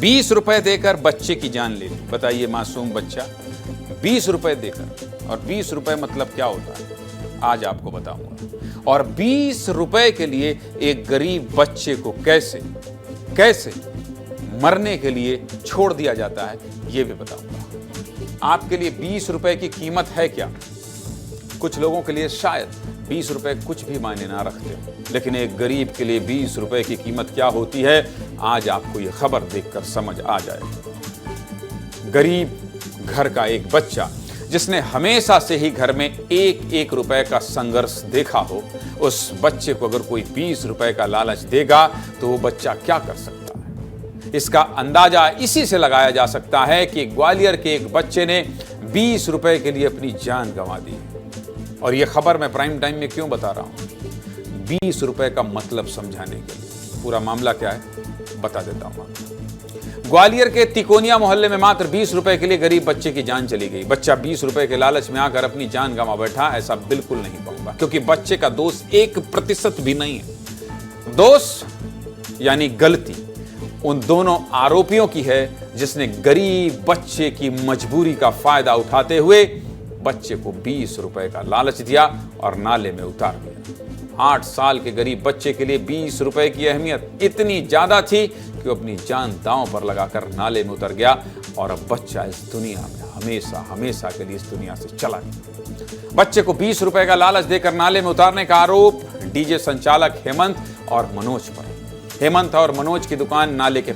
20 रुपए देकर बच्चे की जान ले ली। बताइए, मासूम बच्चा 20 रुपए देकर, और 20 रुपए मतलब क्या होता है आज आपको बताऊंगा। और 20 रुपए के लिए एक गरीब बच्चे को कैसे कैसे मरने के लिए छोड़ दिया जाता है, यह भी बताऊंगा। आपके लिए 20 रुपए की कीमत है क्या? कुछ लोगों के लिए शायद 20 रुपए कुछ भी मायने ना रखते हो, लेकिन एक गरीब के लिए 20 रुपए की कीमत क्या होती है, आज आपको यह खबर देखकर समझ आ जाएगा। गरीब घर का एक बच्चा जिसने हमेशा से ही घर में एक एक रुपए का संघर्ष देखा हो, उस बच्चे को अगर कोई 20 रुपए का लालच देगा तो वो बच्चा क्या कर सकता है? इसका अंदाजा इसी से लगाया जा सकता है कि ग्वालियर के एक बच्चे ने 20 रुपए के लिए अपनी जान गंवा दी। और यह खबर मैं प्राइम टाइम में क्यों बता रहा हूं? 20 रुपए का मतलब समझाने के लिए। पूरा मामला क्या है बता देता हूं। ग्वालियर के तिकोनिया मोहल्ले में मात्र 20 रुपए के लिए गरीब बच्चे की जान चली गई। बच्चा 20 रुपए के लालच में आकर अपनी जान गंवा बैठा, ऐसा बिल्कुल नहीं कहूंगा, क्योंकि बच्चे का दोष 1% भी नहीं है। दोष यानी गलती उन दोनों आरोपियों की है जिसने गरीब बच्चे की मजबूरी का फायदा उठाते हुए बच्चे को 20 रुपए का लालच दिया और नाले में उतार दिया। 8 साल के गरीब बच्चे के लिए 20 रुपए की अहमियत इतनी ज्यादा थी कि वो अपनी जान दांव पर लगाकर नाले में उतर गया, और अब बच्चा इस दुनिया में हमेशा हमेशा के लिए इस दुनिया से चला गया। बच्चे को 20 रुपए का लालच देकर नाले में उतारने का आरोप डीजे संचालक हेमंत और मनोज पर। हेमंत और मनोज की दुकान नाले के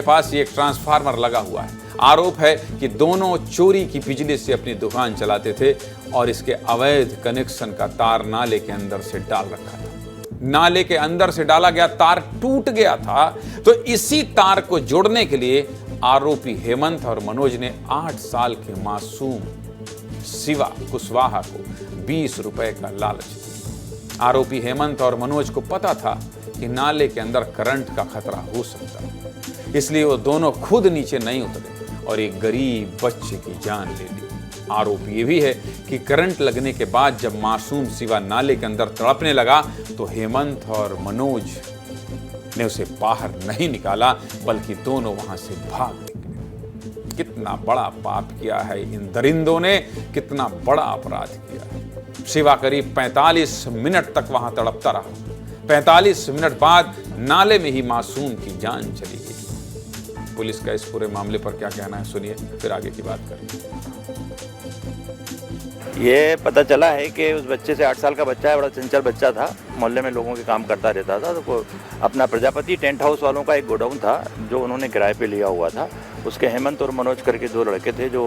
पास ही एक ट्रांसफार्मर लगा हुआ है। आरोप है कि दोनों चोरी की बिजली से अपनी दुकान चलाते थे और इसके अवैध कनेक्शन का तार नाले के अंदर से डाल रखा था। नाले के अंदर से डाला गया तार टूट गया था, तो इसी तार को जोड़ने के लिए आरोपी हेमंत और मनोज ने 8 साल के मासूम शिवा कुशवाहा को 20 रुपए का लालच दिया। आरोपी हेमंत और मनोज को पता था कि नाले के अंदर करंट का खतरा हो सकता है, इसलिए वो दोनों खुद नीचे नहीं उतरे और एक गरीब बच्चे की जान ले ली। आरोप ये भी है कि करंट लगने के बाद जब मासूम शिवा नाले के अंदर तड़पने लगा तो हेमंत और मनोज ने उसे बाहर नहीं निकाला, बल्कि दोनों वहां से भाग निकले। कितना बड़ा पाप किया है इन दरिंदों ने, कितना बड़ा अपराध किया है। शिवा करीब 45 मिनट तक वहां तड़पता रहा। 45 मिनट बाद नाले में ही मासूम की जान चली गई। पुलिस का इस पूरे मामले पर क्या कहना है, सुनिए, फिर आगे की बात करेंगे। ये पता चला है कि उस बच्चे से 8 साल का बच्चा है, बड़ा चंचल बच्चा था, मोहल्ले में लोगों के काम करता रहता था। तो अपना प्रजापति टेंट हाउस वालों का एक गोडाउन था जो उन्होंने किराए पे लिया हुआ था। उसके हेमंत और मनोज करके 2 लड़के थे जो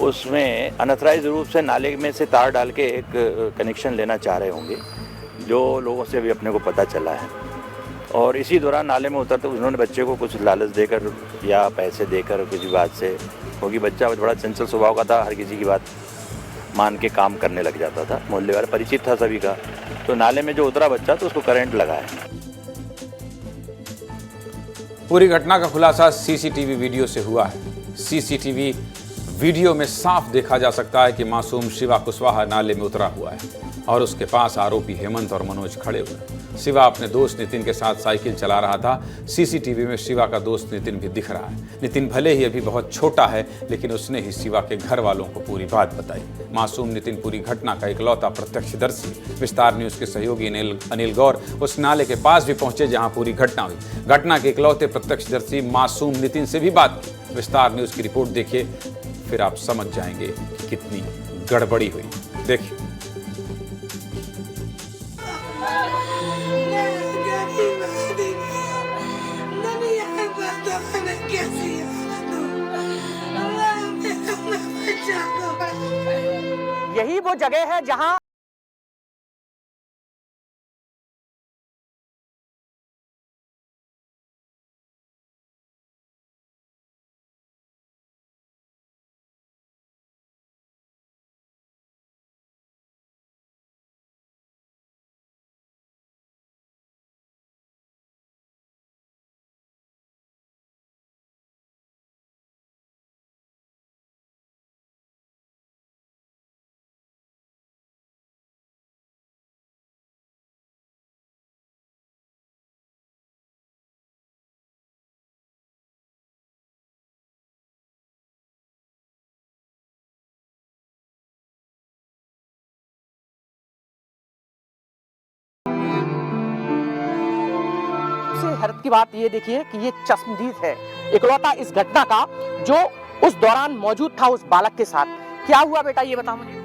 उसमें अनथराइज रूप से नाले में से तार डाल के एक कनेक्शन लेना चाह रहे होंगे, जो लोगों से भी अपने को पता चला है। और इसी दौरान नाले में उतरते उन्होंने बच्चे को कुछ लालच देकर या पैसे देकर किसी बात से, क्योंकि बच्चा बड़ा चंचल स्वभाव का था, हर किसी की बात मान के काम करने लग जाता था, मोहल्ले वाला परिचित था सभी का। तो नाले में जो उतरा बच्चा तो उसको करंट लगा है। पूरी घटना का खुलासा सीसीटीवी वीडियो से हुआ है। सीसीटीवी वीडियो में साफ देखा जा सकता है कि मासूम शिवा कुशवाहा नाले में उतरा हुआ है और उसके पास आरोपी हेमंत और मनोज खड़े हुए हैं। शिवा अपने दोस्त नितिन के साथ साइकिल चला रहा था। सीसीटीवी में शिवा का दोस्त नितिन भी दिख रहा है। नितिन भले ही अभी बहुत छोटा है, लेकिन उसने ही शिवा के घर वालों को पूरी बात बताई। मासूम नितिन पूरी घटना का इकलौता प्रत्यक्षदर्शी। विस्तार न्यूज के सहयोगी अनिल गौर उस नाले के पास भी पहुंचे जहां पूरी घटना हुई। घटना के इकलौते प्रत्यक्षदर्शी मासूम नितिन से भी बात की। विस्तार न्यूज की रिपोर्ट देखिए, फिर आप समझ जाएंगे कि कितनी गड़बड़ी हुई। देखिए। यही वो जगह है जहां की बात ये देखिए कि ये चश्मदीद है, इकलौता इस घटना का जो उस दौरान मौजूद था उस बालक के साथ। क्या हुआ बेटा ये बताओ मुझे।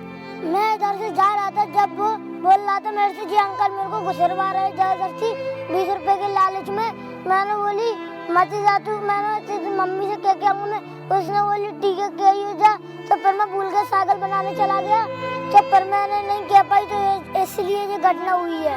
मैं इधर से जा रहा था, जब वो बोल रहा था मेरे से, जी अंकल मेरे को घुसरवा रहे जबरदस्ती 20 रुपए के लालच में। मैंने बोली मत जा तू, मैंने मम्मी से कह के आऊँ, उसने बोली ठीक है कहियो जा। तो फिर मैं भूल के साइकिल बनाने चला गया, तो फिर मैंने नहीं कह पाई, तो इसलिए ये घटना हुई है।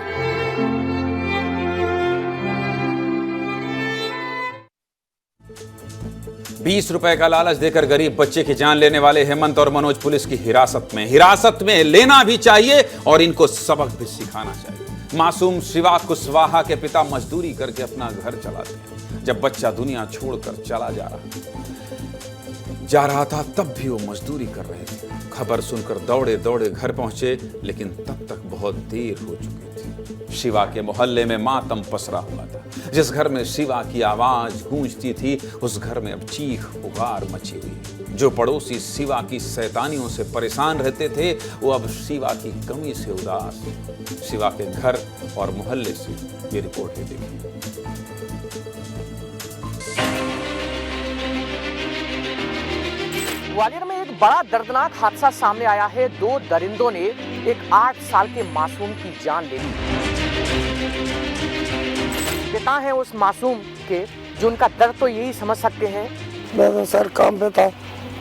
20 रुपए का लालच देकर गरीब बच्चे की जान लेने वाले हेमंत और मनोज पुलिस की हिरासत में लेना भी चाहिए और इनको सबक भी सिखाना चाहिए। मासूम शिवा कुशवाहा के पिता मजदूरी करके अपना घर चलाते हैं। जब बच्चा दुनिया छोड़कर चला जा रहा था तब भी वो मजदूरी कर रहे थे। खबर सुनकर दौड़े दौड़े घर पहुंचे, लेकिन तब तक बहुत देर हो चुकी थी। शिवा के मोहल्ले में मातम पसरा हुआ था। जिस घर में शिवा की आवाज गूंजती थी उस घर में अब चीख पुकार मची हुई। जो पड़ोसी शिवा की शैतानियों से परेशान रहते थे वो अब शिवा की कमी से उदास। शिवा के घर और मोहल्ले से ये रिपोर्ट है, देखिए। ग्वालियर में एक बड़ा दर्दनाक हादसा सामने आया है। 2 दरिंदों ने एक 8 साल के मासूम की जान ले ली। पिता है उस मासूम के, जो उनका दर्द तो यही समझ सकते हैं। मैं तो सर काम पे था,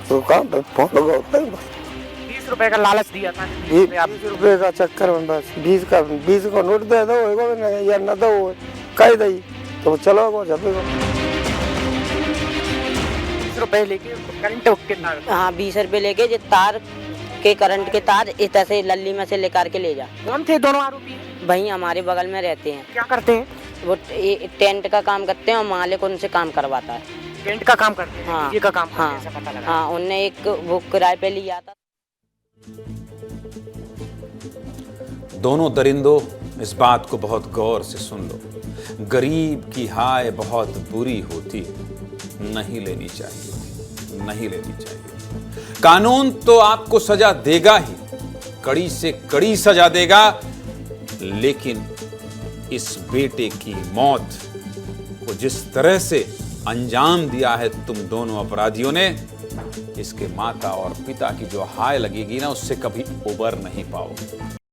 तो काम पे फोन लगा 20 रुपए का लालच दिया था। 20 रुपए का चक्कर में बस 20 का नोट दे दो या न दो कह दई तो चलो वो जब 20 रुपए लेके करंट के तार। हाँ 20 रुपए लेके जो तार के करंट के तार इस तरह से लल्ली में से लेकर के ले जा। कौन थे दोनों आरोपी? वही हमारे बगल में रहते हैं। क्या करते हैं? वो टेंट का काम करते हैं और मालिक उनसे काम करवाता है। टेंट का काम करते हैं? हाँ ये का काम हाँ करते हैं, ऐसा पता लगा। हाँ उनने एक वो किराए पे लिया था। दोनों दरिंदों इस बात को बहुत गौर से सुन लो। गरीब की हाय बहुत बुरी होती है, नहीं लेनी चाहिए, नहीं लेनी चाहिए। कानून तो आपको सजा देगा ही, कड़ी से कड़ी सजा देगा, लेकिन इस बेटे की मौत को जिस तरह से अंजाम दिया है तुम दोनों अपराधियों ने, इसके माता और पिता की जो हाय लगेगी ना, उससे कभी उबर नहीं पाओगे।